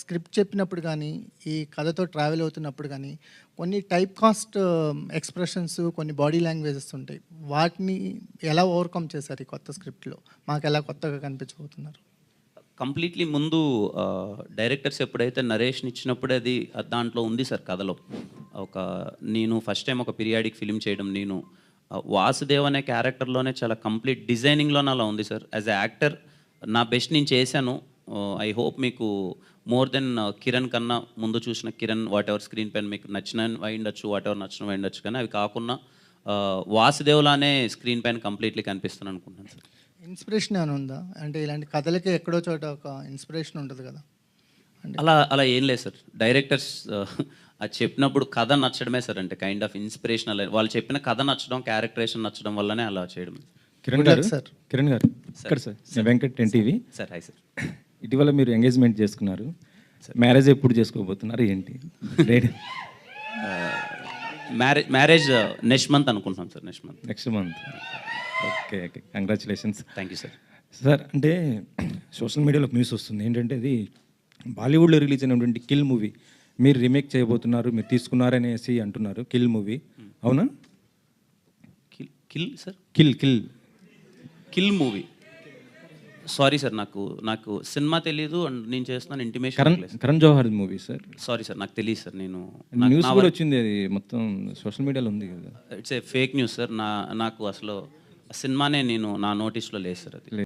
Script చెప్పినప్పుడు కానీ, ఈ కథతో ట్రావెల్ అవుతున్నప్పుడు కానీ, కొన్ని టైప్ కాస్ట్ ఎక్స్‌ప్రెషన్స్, కొన్ని బాడీ లాంగ్వేజెస్ ఉంటాయి. వాటిని ఎలా ఓవర్‌కమ్ చేశారు ఈ కొత్త స్క్రిప్ట్‌లో? మాకెలా కొత్తగా కనిపించబోతున్నారు? కంప్లీట్లీ ముందు డైరెక్టర్స్ ఎప్పుడైతే నరేషన్ ఇచ్చినప్పుడే అది దాంట్లో ఉంది సార్ కథలో. ఒక నేను ఫస్ట్ టైం ఒక పీరియాడిక్ ఫిల్మ్ చేయడం నేను. వాసుదేవ్ అనే క్యారెక్టర్‌లోనే చాలా కంప్లీట్ డిజైనింగ్‌లోనే అలా ఉంది సార్. యాస్ ఎ యాక్టర్ నా బెస్ట్ నేను చేశాను. ఐ హోప్ మీకు మోర్ దెన్ కిరణ్ కన్నా ముందు చూసిన కిరణ్ వాట్ ఎవర్ స్క్రీన్ పైన మీకు నచ్చినవి అయ్యుండొచ్చు, వాట్ ఎవర్ నచ్చినవి అయ్యుండొచ్చు. కానీ అవి కాకుండా వాసుదేవ్‌లానే స్క్రీన్ పైన కంప్లీట్‌లీ కనిపిస్తాను అనుకుంటున్నాను సార్. ఇన్స్పిరేషన్ ఏమైనా ఉందా? అంటే ఇలాంటి కథలకి ఎక్కడో చోట ఒక ఇన్స్పిరేషన్ ఉంటది కదా! అంటే అలా అలా ఏం లేదు సార్. డైరెక్టర్స్ అది చెప్పినప్పుడు కథ నచ్చడమే సార్. అంటే కైండ్ ఆఫ్ ఇన్స్పిరేషనల్ వాళ్ళు చెప్పిన కథ నచ్చడం, క్యారెక్టరేషన్ నచ్చడం వల్లనే అలా చేయడం. కిరణ్ గుడ్ గారు, లక్ సార్. కిరణ్ గారు ఇక్కడ సార్, నేను Venkat NTV. Sir hi sir. ఇటీవల మీరు ఎంగేజ్మెంట్ చేసుకున్నారు. మ్యారేజ్ ఎప్పుడు చేసుకోబోతున్నారు ఏంటి? డేట్ మ్యారేజ్ నెక్స్ట్ మంత్ అనుకుంటున్నాం sir. Next month. Next month. Okay okay, congratulations. Thank you sir. Sir, అంటే సోషల్ మీడియాలో న్యూస్ వస్తుంది ఏంటంటే, అది బాలీవుడ్లో రిలీజ్ అయినటువంటి కిల్ మూవీ మీరు రీమేక్ చేయబోతున్నారు, మీరు తీసుకున్నారనేసి అంటున్నారు. కిల్ మూవీ అవునా? Kill kill sir kill kill kill movie. Sorry sir, నాకు సినిమా తెలీదు అండ్ నేను చేస్తున్నాను intimation. Karan Johar movie sir. Sorry sir, నాకు తెలియదు సార్. న్యూస్ కూడా వచ్చింది, అది మొత్తం సోషల్ మీడియాలో ఉంది కదా. It's a fake news sir. నాకు అసలు సినిమానే నా నోటీస్లో లేదు సార్ అది.